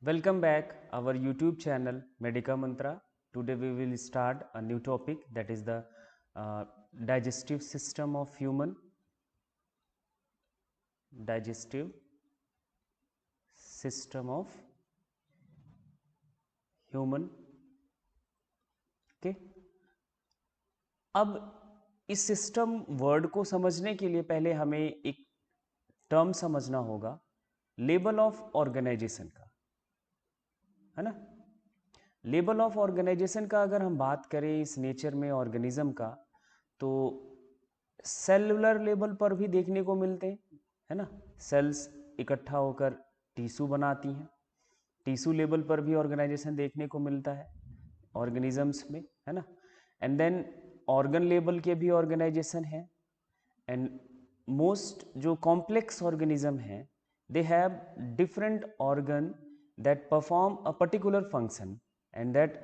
Welcome back our YouTube channel Medica Mantra. Today we will start a new topic, that is the digestive system of human. Digestive system of human. Okay. अब इस system word को समझने के लिए पहले हमें एक term समझना होगा, लेवल ऑफ ऑर्गेनाइजेशन का, है ना। लेवल ऑफ ऑर्गेनाइजेशन का अगर हम बात करें इस नेचर में ऑर्गेनिज्म का, तो सेलुलर लेवल पर भी देखने को मिलते हैं, है ना। सेल्स इकट्ठा होकर टिश्यू बनाती हैं। टिश्यू लेवल पर भी ऑर्गेनाइजेशन देखने को मिलता है ऑर्गेनिजम्स में, है ना। एंड देन ऑर्गन लेवल के भी ऑर्गेनाइजेशन है। एंड मोस्ट जो कॉम्प्लेक्स ऑर्गेनिज्म हैं, they have different organ that perform a particular function, and that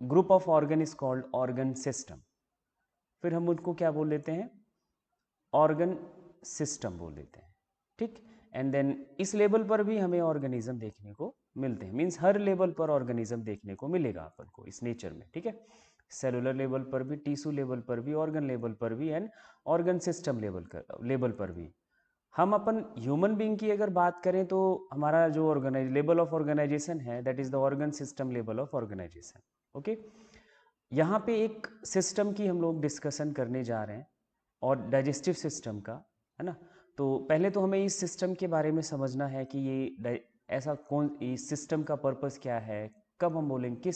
group of organ is called organ system. फिर हम उनको क्या बोल देते हैं, ऑर्गन सिस्टम बोल देते हैं, ठीक। एंड देन इस लेवल पर भी हमें ऑर्गेनिज्म देखने को मिलते हैं, मीन्स हर लेवल पर ऑर्गेनिज्म देखने को मिलेगा अपन को इस नेचर में, ठीक है। सेलुलर लेवल पर भी, टिश्यू लेवल पर भी, ऑर्गन लेवल पर भी, एंड ऑर्गन सिस्टम लेवल पर भी। हम अपन ह्यूमन बीइंग की अगर बात करें तो हमारा जो लेवल ऑफ ऑर्गेनाइजेशन है, that is the organ system level of organisation. Okay, यहाँ पे एक सिस्टम की हम लोग डिस्कशन करने जा रहे हैं, और डाइजेस्टिव सिस्टम का, है ना। तो पहले तो हमें इस सिस्टम के बारे में समझना है कि ये ऐसा कौन, इस सिस्टम का पर्पस क्या है, कब हम बोलेंगे,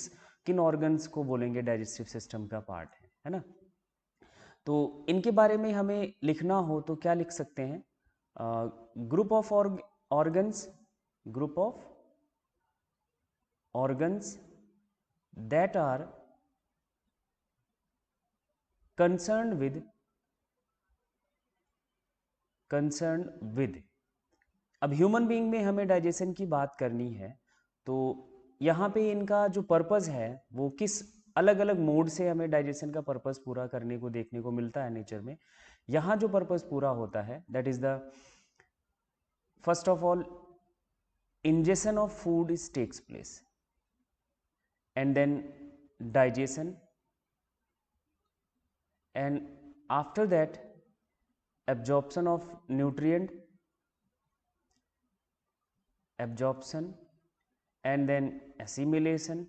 किन ऑर्गन्स को बोलेंगे डाइजेस्टिव सिस्टम का पार्ट है ना। तो इनके बारे में हमें लिखना हो तो क्या लिख सकते हैं, group of organs, group of organs that are concerned with। अब ह्यूमन बीइंग में हमें डाइजेशन की बात करनी है, तो यहाँ पे इनका जो पर्पस है वो किस अलग अलग मोड से हमें डाइजेशन का पर्पस पूरा करने को देखने को मिलता है नेचर में। यहाँ जो पर्पस पूरा होता है, that is the first of all, ingestion of food is takes place, and then digestion, and after that absorption of nutrient, absorption, and then assimilation,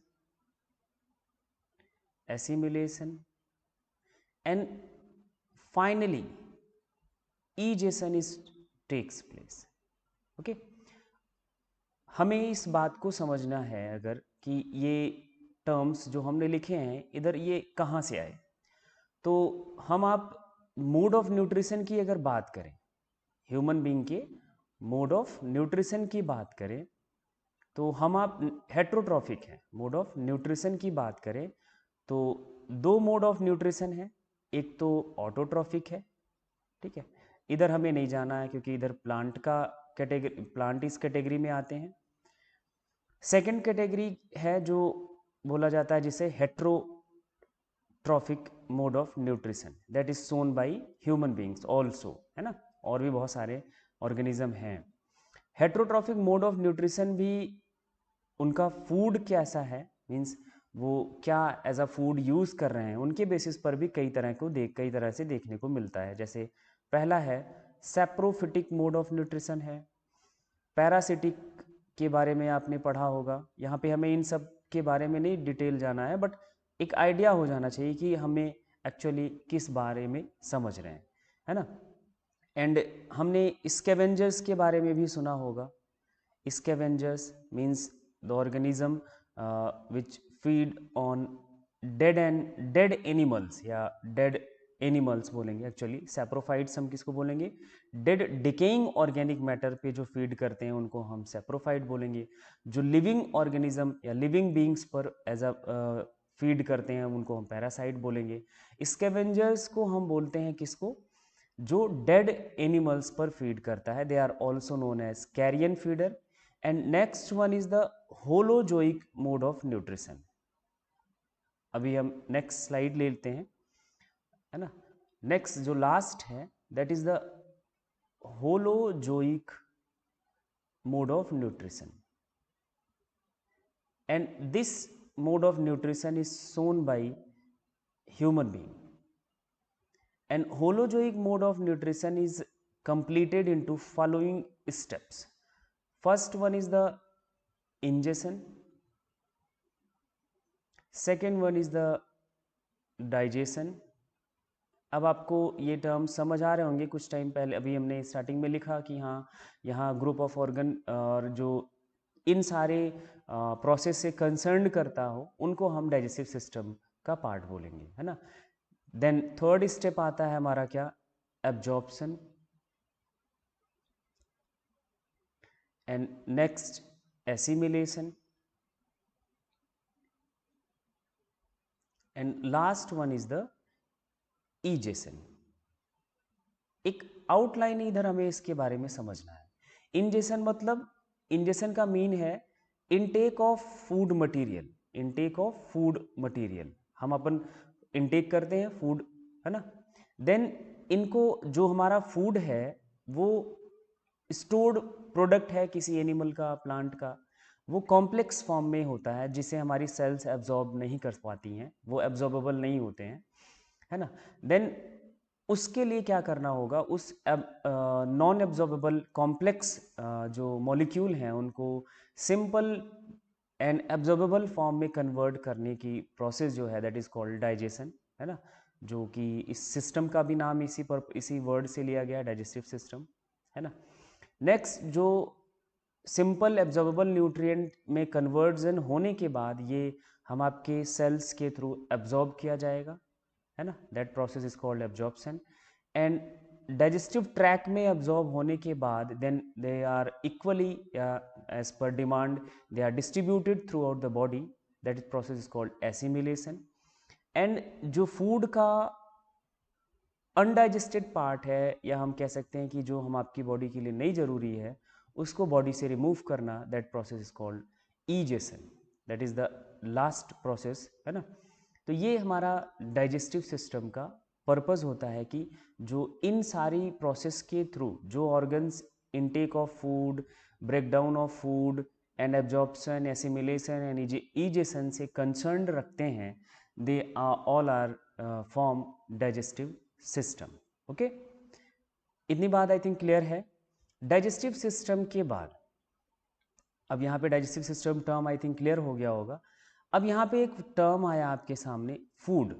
and finally egestion is takes place। Okay, हमें इस बात को समझना है अगर कि ये terms जो हमने लिखे हैं इधर ये कहाँ से आए, तो हम आप मोड ऑफ न्यूट्रिशन की अगर बात करें, ह्यूमन बीइंग के मोड ऑफ न्यूट्रिशन की बात करें, तो हम आप हेट्रोट्रॉफिक हैं। मोड ऑफ न्यूट्रिशन की बात करें तो दो मोड ऑफ न्यूट्रिशन है, एक तो ऑटोट्रॉफिक है, ठीक है। इधर हमें नहीं जाना है क्योंकि इधर प्लांट का कैटेगरी, प्लांट इस कैटेगरी में आते हैं। सेकंड कैटेगरी है जो बोला जाता है जिसे heterotrophic mode of nutrition, that is shown by human beings also, है ना। और भी बहुत सारे ऑर्गेनिज्म हैं। हेट्रोट्रॉफिक मोड ऑफ न्यूट्रिशन भी उनका फूड कैसा है, मीन्स वो क्या एज अ फूड यूज कर रहे हैं, उनके बेसिस पर भी कई तरह से देखने को मिलता है। जैसे पहला है सैप्रोफिटिक मोड ऑफ न्यूट्रिशन है। पैरासिटिक के बारे में आपने पढ़ा होगा, यहाँ पे हमें इन सब के बारे में नहीं डिटेल जाना है, बट एक आइडिया हो जाना चाहिए कि हमें एक्चुअली किस बारे में समझ रहे हैं, है ना। एंड हमने स्कैवेंजर्स के बारे में भी सुना होगा। Scavengers means the organism which feed on dead animals, या डेड एनिमल्स बोलेंगे एक्चुअली, सैप्रोफाइट्स हम किसको बोलेंगे, डेड डिकेइंग ऑर्गेनिक मैटर पे जो फीड करते हैं उनको हम सैप्रोफाइट बोलेंगे। जो लिविंग ऑर्गेनिज्म या लिविंग बींग्स पर एज अ फीड करते हैं उनको हम पैरासाइट बोलेंगे। स्कैवेंजर्स को हम बोलते हैं किसको, जो डेड एनिमल्स पर फीड करता है, they are also known as carrion feeder. And next one is the holozoic mode of nutrition. अभी हम नेक्स्ट स्लाइड ले लेते हैं, है ना। नेक्स्ट जो लास्ट है that is the holozoic mode of nutrition. and this mode of nutrition is shown by human being. And holozoic mode of nutrition is completed into following steps. First one is the ingestion, second one is the digestion. अब आपको ये term समझ आ रहे होंगे, कुछ time पहले अभी हमने स्टार्टिंग में लिखा कि हाँ यहाँ ग्रुप ऑफ ऑर्गन और जो इन सारे प्रोसेस से कंसर्न करता हो उनको हम डाइजेस्टिव सिस्टम का पार्ट बोलेंगे, है ना. देन थर्ड स्टेप आता है हमारा क्या, absorption, and next assimilation, and last one is the egestion. एक आउटलाइन इधर हमें इसके बारे में समझना है. इंजेशन मतलब, इंजेशन का मीन है intake of food material. Intake of food material, हम अपन इनटेक करते हैं फूड, है ना. देन इनको जो हमारा फूड है वो स्टोर्ड प्रोडक्ट है किसी एनिमल का, प्लांट का, वो कॉम्प्लेक्स फॉर्म में होता है जिसे हमारी सेल्स एब्जॉर्ब नहीं कर पाती हैं, वो एब्जॉर्बेबल नहीं होते हैं, है ना. देन उसके लिए क्या करना होगा, उस नॉन एब्जॉर्बेबल कॉम्प्लेक्स जो मॉलिक्यूल हैं उनको सिंपल एंड एब्जॉर्बेबल फॉर्म में कन्वर्ट करने की प्रोसेस जो है दैट इज कॉल्ड डाइजेशन, है ना. जो कि इस सिस्टम का भी नाम इसी वर्ड से लिया गया, डाइजेस्टिव सिस्टम, है ना. नेक्स्ट, जो सिंपल एब्जॉर्बेबल न्यूट्रिएंट में कन्वर्जन होने के बाद ये हम आपके सेल्स के थ्रू एब्जॉर्ब किया जाएगा, है ना. That process is called absorption. And digestive tract में एब्जॉर्ब होने के बाद then they are equally as per demand they are distributed throughout the body, that is process is called assimilation. And जो food का undigested part है, या हम कह सकते हैं कि जो हम आपकी बॉडी के लिए नहीं जरूरी है उसको बॉडी से रिमूव करना, that process is called egestion. That is the last process, है ना. तो ये हमारा डाइजेस्टिव सिस्टम का पर्पस होता है कि जो इन सारी प्रोसेस के थ्रू जो organs intake of food, breakdown of food and absorption, assimilation and egestion से कंसर्न रखते हैं, they all are form digestive system. Okay, इतनी बात आई थिंक क्लियर है. डाइजेस्टिव सिस्टम के बाद अब यहाँ पे digestive system term I think clear हो गया होगा. अब यहाँ पे एक टर्म आया आपके सामने, फूड,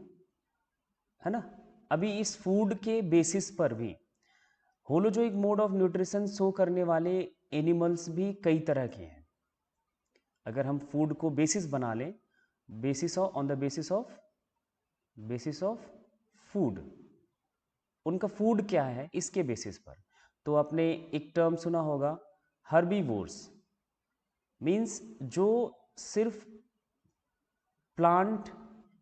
है ना. अभी इस फूड के बेसिस पर भी holozoic mode of nutrition show करने वाले एनिमल्स भी कई तरह के हैं. अगर हम फूड को बेसिस बना लें, basis of on the basis of food, उनका फूड क्या है इसके बेसिस पर, तो आपने एक टर्म सुना होगा हर्बीवोर्स. मीन्स जो सिर्फ प्लांट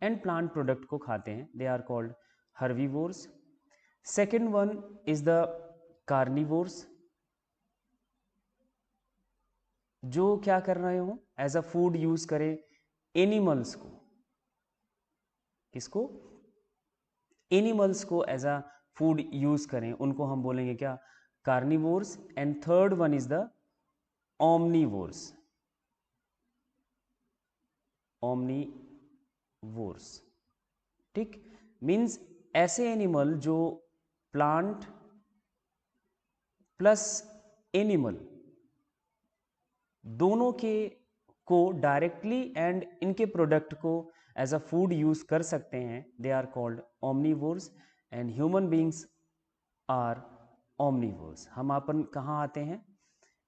एंड प्लांट प्रोडक्ट को खाते हैं, they are called herbivores. Second one is the carnivores, जो क्या कर रहे हो, एज अ फूड यूज करें एनिमल्स को. किसको? एनिमल्स को एज अ फूड यूज करें, उनको हम बोलेंगे क्या, carnivores. And third one is the omnivores. Omnivores, ठीक. मीन्स ऐसे एनिमल जो प्लांट प्लस एनिमल दोनों के को डायरेक्टली एंड इनके प्रोडक्ट को एज अ फूड यूज कर सकते हैं, they are called omnivores. And human beings are omnivores. हम अपन कहाँ आते हैं,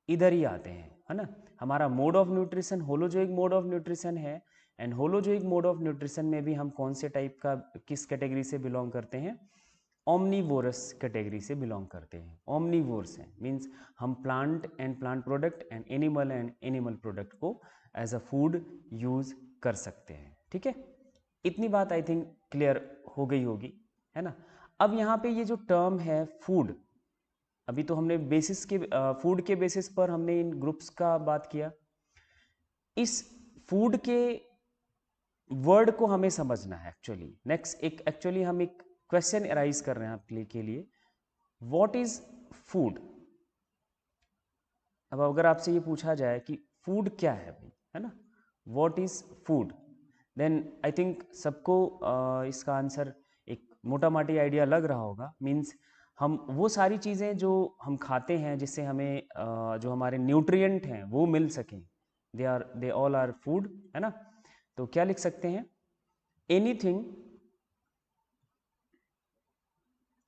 इधर ही आते हैं, है ना. हमारा mode of nutrition holozoic mode of nutrition है. And holozoic mode of nutrition में भी हम कौन से टाइप का, किस कैटेगरी से बिलोंग करते हैं, ओमनीवोरस कैटेगरी से बिलोंग करते हैं. ओमनीवोर्स हैं मीन्स हम plant and plant product and animal product को एज अ फूड यूज कर सकते हैं. ठीक है, इतनी बात आई थिंक क्लियर हो गई होगी, है ना. अब यहाँ पे ये जो टर्म है फूड, अभी तो हमने बेसिस के फूड के बेसिस पर हमने इन ग्रुप्स का बात किया. इस फूड के वर्ड को हमें समझना है एक्चुअली. नेक्स्ट एक एक्चुअली हम एक क्वेश्चन अराइज कर रहे हैं आपके लिए, व्हाट इज फूड. अब अगर आपसे ये पूछा जाए कि फूड क्या है भाई, है ना, what is food, then I think सबको इसका आंसर एक मोटा माटी आइडिया लग रहा होगा। मीन्स हम वो सारी चीज़ें जो हम खाते हैं जिससे हमें जो हमारे न्यूट्रिएंट हैं वो मिल सकें, दे ऑल आर फूड, है ना। तो क्या लिख सकते हैं, anything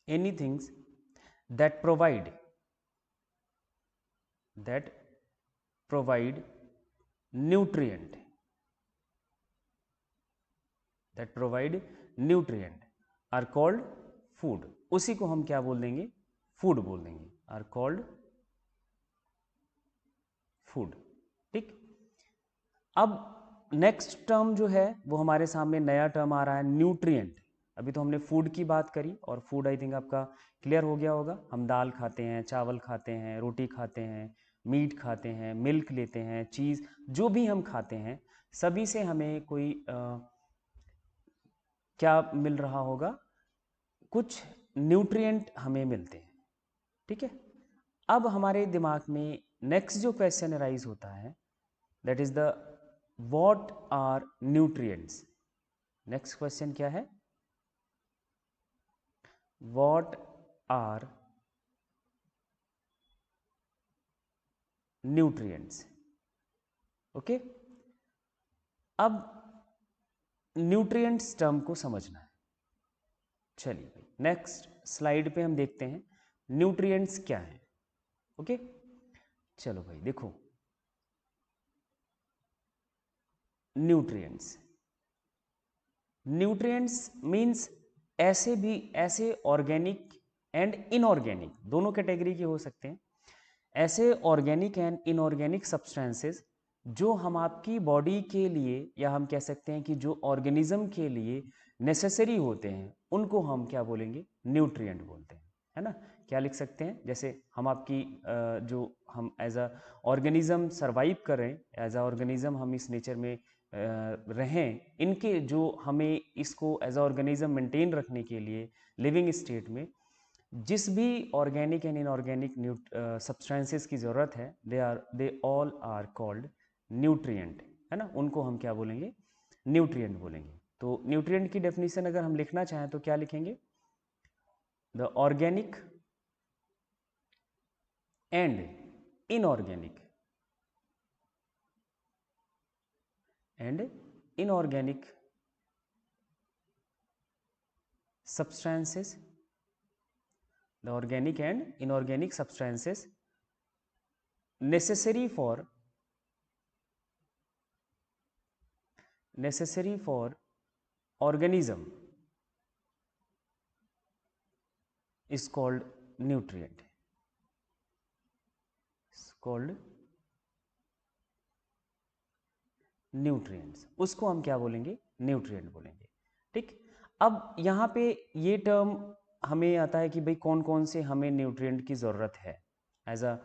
anythings that provide nutrient are called food. उसी को हम क्या बोल देंगे, फूड बोल देंगे, आर कॉल्ड फूड। ठीक। अब नेक्स्ट टर्म जो है वो हमारे सामने नया टर्म आ रहा है, न्यूट्रिएंट। अभी तो हमने फूड की बात करी और फूड आई थिंक आपका क्लियर हो गया होगा। हम दाल खाते हैं, चावल खाते हैं, रोटी खाते हैं, मीट खाते हैं, मिल्क लेते हैं, चीज़, जो भी हम खाते हैं सभी से हमें कोई क्या मिल रहा होगा, कुछ न्यूट्रिएंट हमें मिलते हैं। ठीक है। अब हमारे दिमाग में नेक्स्ट जो क्वेश्चन राइज होता है, that is the what are nutrients. Next question क्या है, व्हाट आर न्यूट्रिएंट्स। ओके। अब न्यूट्रिएंट्स टर्म को समझना है। चलिए भाई नेक्स्ट स्लाइड पे हम देखते हैं न्यूट्रिएंट्स क्या है। ओके। चलो भाई देखो, न्यूट्रिएंट्स मीन्स ऐसे ऑर्गेनिक एंड इनऑर्गेनिक, दोनों कैटेगरी के हो सकते हैं, ऐसे ऑर्गेनिक एंड इनऑर्गेनिक सब्सटेंसेस जो हम आपकी बॉडी के लिए, या हम कह सकते हैं कि जो ऑर्गेनिज्म के लिए नेसेसरी होते हैं, उनको हम क्या बोलेंगे, न्यूट्रिएंट बोलते हैं, है ना। क्या लिख सकते हैं, जैसे हम आपकी जो हम एज अ ऑर्गेनिज्म सर्वाइव कर रहे हैं, एज अ ऑर्गेनिज्म हम इस नेचर में रहें, इनके जो हमें इसको एज अ ऑर्गेनिज्म मेंटेन रखने के लिए लिविंग स्टेट में जिस भी ऑर्गेनिक एंड इनऑर्गेनिक सब्सटेंसेस की ज़रूरत है, they all are called nutrient, है ना। उनको हम क्या बोलेंगे, न्यूट्रिएंट बोलेंगे। तो न्यूट्रिएंट की डेफिनेशन अगर हम लिखना चाहें तो क्या लिखेंगे, the organic and inorganic substances, the organic and inorganic substances necessary for organism is called nutrient, nutrients. उसको हम क्या बोलेंगे, न्यूट्रिएंट बोलेंगे। ठीक। अब यहाँ पे ये टर्म हमें आता है कि भाई कौन कौन से हमें न्यूट्रिएंट की ज़रूरत है as a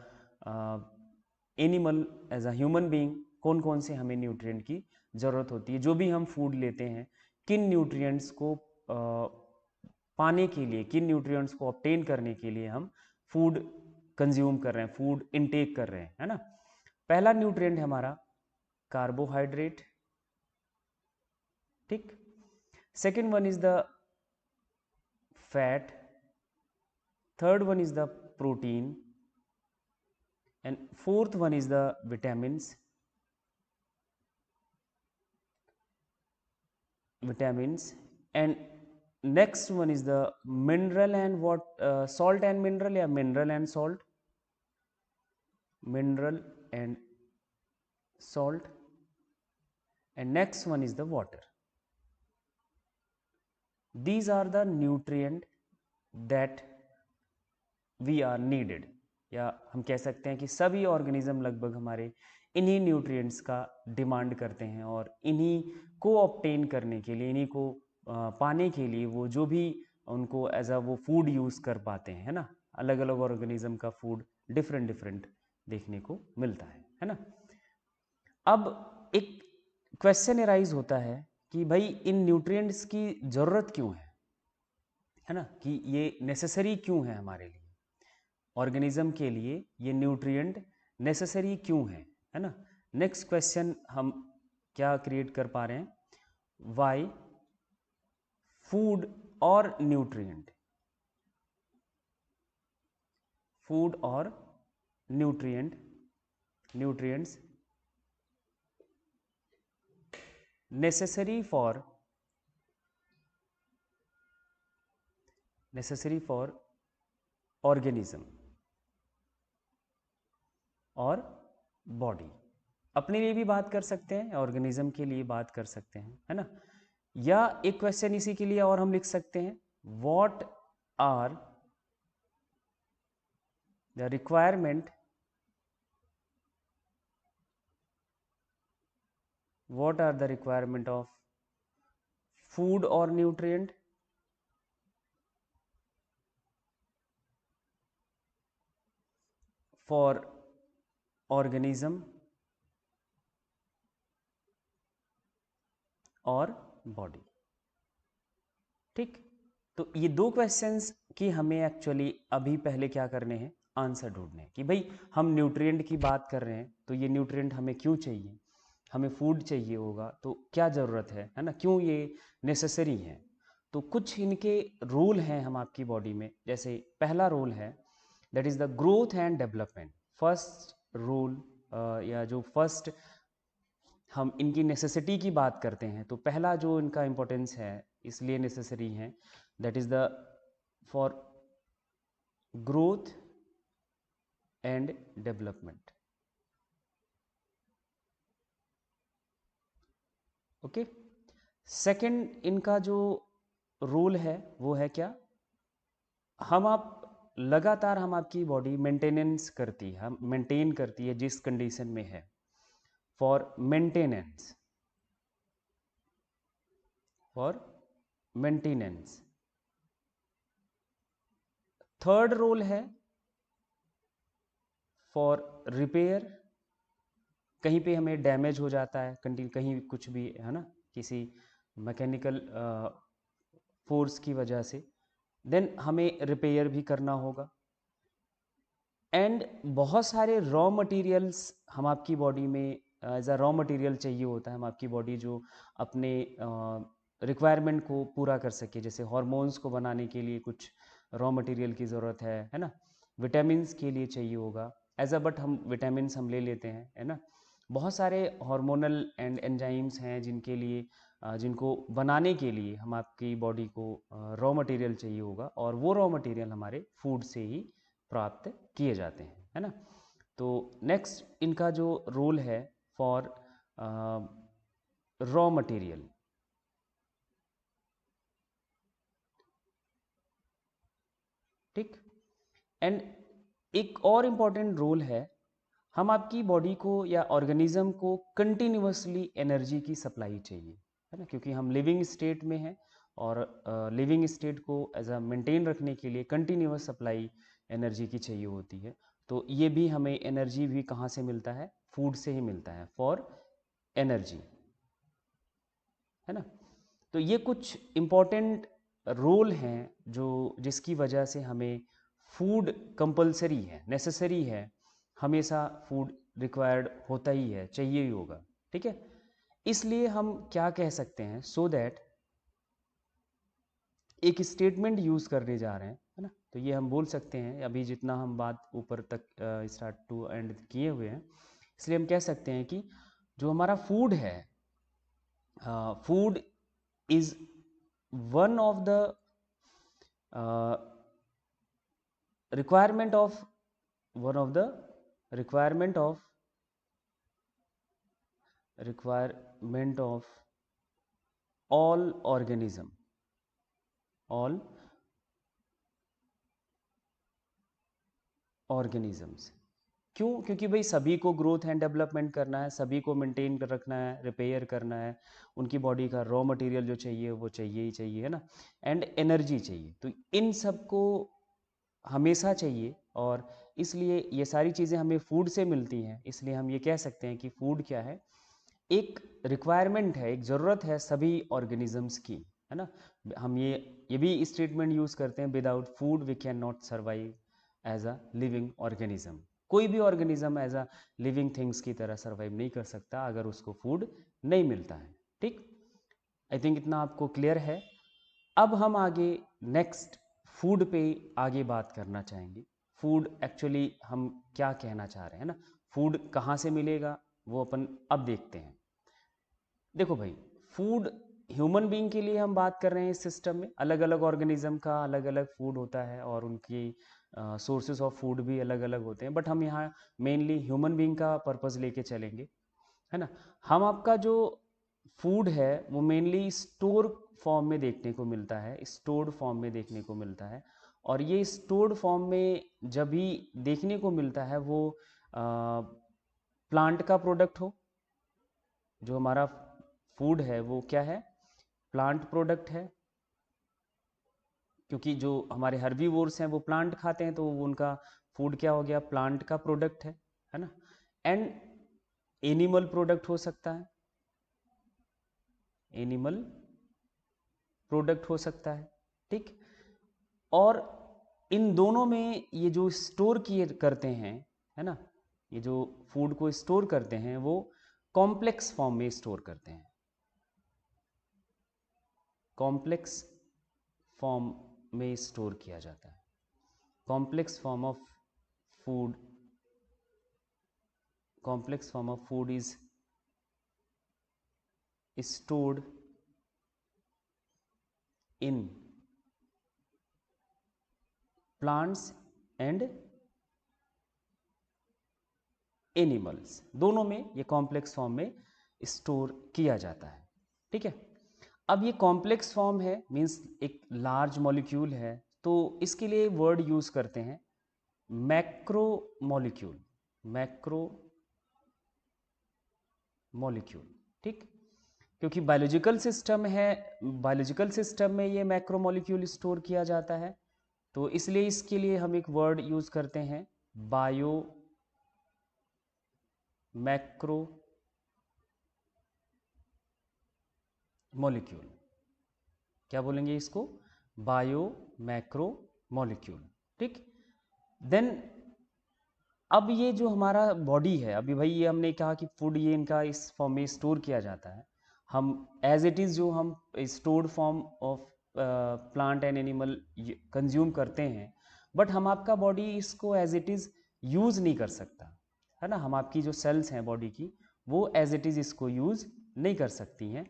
animal, as a human being, कौन कौन से हमें न्यूट्रिएंट की ज़रूरत होती है। जो भी हम फूड लेते हैं, किन न्यूट्रिएंट्स को पाने के लिए, किन न्यूट्रिएंट्स को ऑब्टेन करने के लिए हम फूड कंज्यूम कर रहे हैं, फूड इनटेक कर रहे हैं, है ना। पहला न्यूट्रिएंट है हमारा कार्बोहाइड्रेट। ठीक। Second one is the fat, third one is the protein, and fourth one is the vitamins and next one is the mineral and what salt and mineral, या mineral and salt, and next one is the water. These are the nutrient that we are needed, या हम कह सकते हैं कि सभी organism लगभग हमारे इन्हीं न्यूट्रिएंट्स का डिमांड करते हैं, और इन्हीं को ऑब्टेन करने के लिए, इन्हीं को पाने के लिए वो जो भी उनको एज अ वो फूड यूज़ कर पाते हैं, है ना। अलग अलग ऑर्गेनिज्म का फूड डिफरेंट देखने को मिलता है ना। अब एक क्वेश्चन अराइज होता है कि भाई इन न्यूट्रिएंट्स की ज़रूरत क्यों है ना, कि ये नेसेसरी क्यों है हमारे लिए, ऑर्गेनिज्म के लिए ये न्यूट्रिएंट नेसेसरी क्यों है ना। नेक्स्ट क्वेश्चन हम क्या क्रिएट कर पा रहे हैं? वाई फूड और न्यूट्रिएंट, फूड और न्यूट्रिएंट्स necessary for organism और बॉडी। अपने लिए भी बात कर सकते हैं, ऑर्गेनिज्म के लिए बात कर सकते हैं, है ना। या एक क्वेश्चन इसी के लिए और हम लिख सकते हैं, what are the requirement of food और न्यूट्रिएंट फॉर ऑर्गेनिज्म और बॉडी। ठीक, तो ये दो क्वेश्चंस की हमें एक्चुअली अभी पहले क्या करने हैं, आंसर ढूंढने हैं कि भाई हम न्यूट्रिएंट की बात कर रहे हैं, तो ये न्यूट्रिएंट हमें क्यों चाहिए, हमें फूड चाहिए होगा तो क्या ज़रूरत है ना, क्यों ये नेसेसरी है। तो कुछ इनके रूल हैं हम आपकी बॉडी में। जैसे पहला रूल है that is the growth and development. First rule या जो फर्स्ट हम इनकी नेसेसिटी की बात करते हैं, तो पहला जो इनका इम्पोर्टेंस है इसलिए नेसेसरी है, that is the for growth and development. Okay, second इनका जो रूल है वो है क्या, हम आपकी बॉडी मेंटेनेंस करती है, हम मेंटेन करती है जिस कंडीशन में है, फॉर मेंटेनेंस थर्ड रूल है फॉर रिपेयर। कहीं पे हमें डैमेज हो जाता है, कहीं कुछ भी है ना, किसी मैकेनिकल फोर्स की वजह से, देन हमें रिपेयर भी करना होगा। एंड बहुत सारे रॉ मटेरियल्स हम आपकी बॉडी में एज अ रॉ मटेरियल चाहिए होता है, हम आपकी बॉडी जो अपने रिक्वायरमेंट को पूरा कर सके। जैसे हार्मोन्स को बनाने के लिए कुछ रॉ मटेरियल की ज़रूरत है ना, विटामिन्स के लिए चाहिए होगा एज अ, बट हम विटामिन्स हम ले लेते हैं, है ना। बहुत सारे हार्मोनल एंड एंजाइम्स हैं जिनके लिए जिनको बनाने के लिए हम आपकी बॉडी को रॉ मटेरियल चाहिए होगा, और वो रॉ मटेरियल हमारे फूड से ही प्राप्त किए जाते हैं, है ना। तो नेक्स्ट इनका जो रोल है फॉर रॉ मटेरियल, ठीक। एंड एक और इम्पॉर्टेंट रोल है, हम आपकी बॉडी को या ऑर्गेनिज्म को कंटिन्यूअसली एनर्जी की सप्लाई चाहिए, है ना, क्योंकि हम लिविंग स्टेट में हैं, और लिविंग स्टेट को एज अ मेंटेन रखने के लिए कंटिन्यूअस सप्लाई एनर्जी की चाहिए होती है। तो ये भी हमें एनर्जी भी कहाँ से मिलता है, फूड से ही मिलता है, फॉर एनर्जी, है ना। तो ये कुछ इम्पॉर्टेंट रोल हैं जो जिसकी वजह से हमें फूड कंपलसरी है, नेसेसरी है, हमेशा फूड रिक्वायर्ड होता ही है, चाहिए ही होगा, ठीक है। इसलिए हम क्या कह सकते हैं, सो दैट एक स्टेटमेंट यूज़ करने जा रहे हैं, है ना। तो ये हम बोल सकते हैं, अभी जितना हम बात ऊपर तक स्टार्ट टू एंड किए हुए हैं, इसलिए हम कह सकते हैं कि जो हमारा फूड है, food is one of the uh, requirement of one of the requirement of all organisms। क्यों? क्योंकि भाई सभी को ग्रोथ एंड डेवलपमेंट करना है, सभी को मेंटेन कर रखना है, रिपेयर करना है, उनकी बॉडी का रॉ मटेरियल जो चाहिए वो चाहिए ही चाहिए, है ना, एंड एनर्जी चाहिए। तो इन सब को हमेशा चाहिए, और इसलिए ये सारी चीज़ें हमें फूड से मिलती हैं। इसलिए हम ये कह सकते हैं कि फूड क्या है, एक रिक्वायरमेंट है, एक ज़रूरत है सभी ऑर्गेनिजम्स की, है ना। हम ये भी स्टेटमेंट यूज़ करते हैं, without food we can not survive as a living organism. कोई भी organism as a living things की तरह सर्वाइव नहीं कर सकता अगर उसको फूड नहीं मिलता है। ठीक, आई थिंक इतना आपको क्लियर है। अब हम आगे नेक्स्ट फूड पे आगे बात करना चाहेंगे। फूड एक्चुअली हम क्या कहना चाह रहे हैं ना, फूड कहाँ से मिलेगा वो अपन अब देखते हैं। देखो भाई, फूड ह्यूमन बीइंग के लिए हम बात कर रहे हैं। इस सिस्टम में अलग अलग ऑर्गेनिज्म का अलग अलग फूड होता है और उनकी सोर्सेज ऑफ फूड भी अलग अलग होते हैं, बट हम यहाँ मेनली ह्यूमन बीइंग का पर्पस लेके चलेंगे, है ना। हम आपका जो फूड है वो मेनली स्टोर फॉर्म में देखने को मिलता है, स्टोर्ड फॉर्म में देखने को मिलता है। और ये स्टोर्ड फॉर्म में जब भी देखने को मिलता है वो प्लांट का प्रोडक्ट हो। जो हमारा फूड है वो क्या है, प्लांट प्रोडक्ट है, क्योंकि जो हमारे हर्बीवोर्स हैं वो प्लांट खाते हैं, तो उनका फूड क्या हो गया, प्लांट का प्रोडक्ट है ना। एंड एनिमल प्रोडक्ट हो सकता है, एनिमल प्रोडक्ट हो सकता है। ठीक, और इन दोनों में ये जो स्टोर किए करते हैं, है ना, ये जो फूड को स्टोर करते हैं वो कॉम्प्लेक्स फॉर्म में स्टोर करते हैं, कॉम्प्लेक्स फॉर्म में स्टोर किया जाता है। Complex form of food, complex form of food is stored in plants and animals, दोनों में ये कॉम्प्लेक्स फॉर्म में स्टोर किया जाता है। ठीक है, अब ये कॉम्प्लेक्स फॉर्म है, मीन्स एक लार्ज मॉलिक्यूल है, तो इसके लिए वर्ड यूज करते हैं मैक्रो मॉलिक्यूल, मैक्रो मॉलिक्यूल। ठीक, क्योंकि बायोलॉजिकल सिस्टम है, बायोलॉजिकल सिस्टम में ये मैक्रो मॉलिक्यूल स्टोर किया जाता है, तो इसलिए इसके लिए हम एक वर्ड यूज करते हैं बायो मैक्रो मॉलिक्यूल। क्या बोलेंगे इसको, बायो मैक्रो मॉलिक्यूल। ठीक, देन अब ये जो हमारा बॉडी है, अभी भाई ये हमने कहा कि फूड ये इनका इस फॉर्म में स्टोर किया जाता है, हम एज इट इज़ जो हम stored form of plant and animal consume करते हैं, बट हम आपका बॉडी इसको एज इट इज़ यूज़ नहीं कर सकता, है ना। हम आपकी जो सेल्स हैं बॉडी की वो एज इट इज़ इसको यूज़ नहीं कर सकती हैं,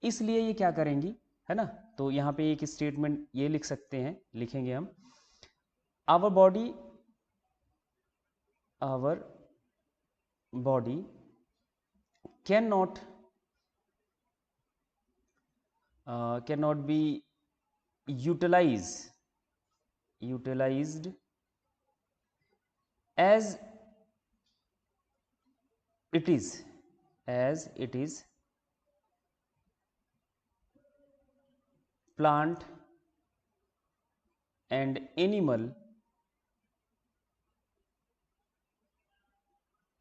इसलिए ये क्या करेंगी, है ना। तो यहाँ पे एक स्टेटमेंट ये लिख सकते हैं, लिखेंगे हम, our body, our body cannot be utilized as it is plant and animal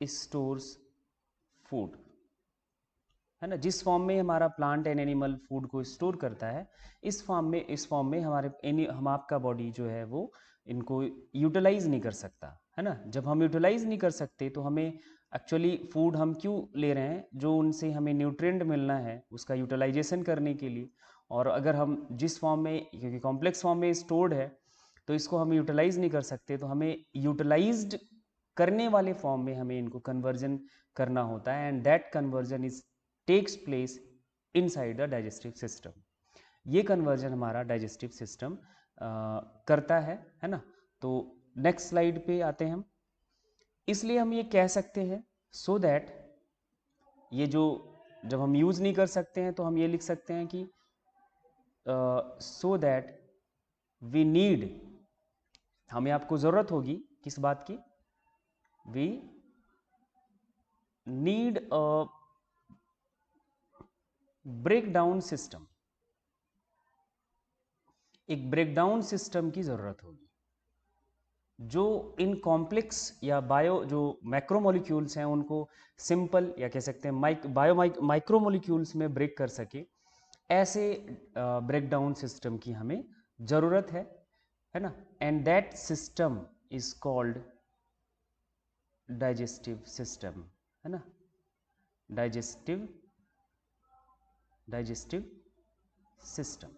stores food, है ना। जिस फॉर्म में हमारा प्लांट एंड एनिमल फूड को स्टोर करता है, इस फॉर्म में हम आपका बॉडी जो है वो इनको यूटिलाइज नहीं कर सकता, है ना। जब हम यूटिलाइज नहीं कर सकते तो हमें एक्चुअली फूड हम क्यों ले रहे हैं, जो उनसे हमें न्यूट्रिएंट मिलना है उसका यूटिलाइजेशन करने के लिए। और अगर हम जिस फॉर्म में, क्योंकि कॉम्प्लेक्स फॉर्म में स्टोर्ड है, तो इसको हम यूटिलाइज नहीं कर सकते, तो हमें यूटिलाइज्ड करने वाले फॉर्म में हमें इनको कन्वर्जन करना होता है, and that conversion is takes place inside the digestive system. ये कन्वर्जन हमारा डाइजेस्टिव सिस्टम करता है ना। तो नेक्स्ट स्लाइड पे आते हैं हम। इसलिए हम ये कह सकते हैं, सो दैट ये जो जब हम यूज़ नहीं कर सकते हैं तो हम ये लिख सकते हैं कि सो दैट वी नीड, हमें आपको ज़रूरत होगी किस बात की, we need a breakdown system, एक ब्रेकडाउन सिस्टम की ज़रूरत होगी जो इन कॉम्प्लेक्स या बायो जो मैक्रोमोलिक्यूल्स हैं उनको सिंपल या कह सकते हैं माइक्रोमोलिक्यूल्स में ब्रेक कर सके। ऐसे ब्रेकडाउन सिस्टम की हमें ज़रूरत है ना। And that system is called digestive system, है ना, डाइजेस्टिव सिस्टम।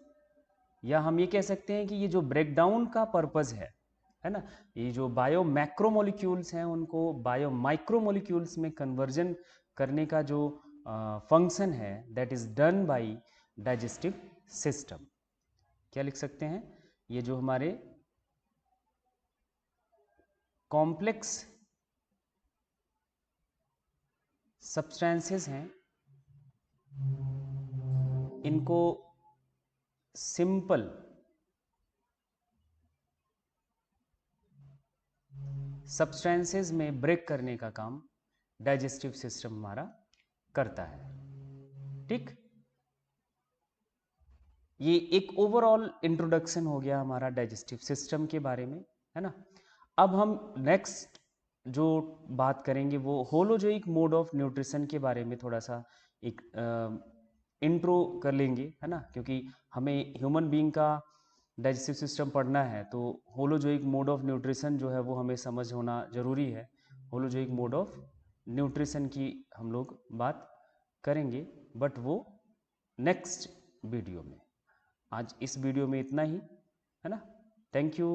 या हम ये कह सकते हैं कि ये जो ब्रेकडाउन का पर्पस है ना, ये जो बायो मैक्रोमोलिक्यूल्स हैं उनको बायो माइक्रोमोलिक्यूल्स में कन्वर्जन करने का जो फंक्शन है, that is done by digestive system. क्या लिख सकते हैं, ये जो हमारे कॉम्प्लेक्स सब्सटेंसेस हैं इनको सिंपल सब्सटेंसेस में ब्रेक करने का काम डाइजेस्टिव सिस्टम हमारा करता है। ठीक, ये एक ओवरऑल इंट्रोडक्शन हो गया हमारा डाइजेस्टिव सिस्टम के बारे में, है ना। अब हम नेक्स्ट जो बात करेंगे वो होलोजोइक मोड ऑफ न्यूट्रिशन के बारे में थोड़ा सा एक इंट्रो कर लेंगे, है ना, क्योंकि हमें ह्यूमन बीइंग का डाइजेस्टिव सिस्टम पढ़ना है तो होलोजोइक मोड ऑफ न्यूट्रिशन जो है वो हमें समझ होना ज़रूरी है। होलोजोइक मोड ऑफ न्यूट्रिशन की हम लोग बात करेंगे, बट वो नेक्स्ट वीडियो में। आज इस वीडियो में इतना ही, है ना। Thank you.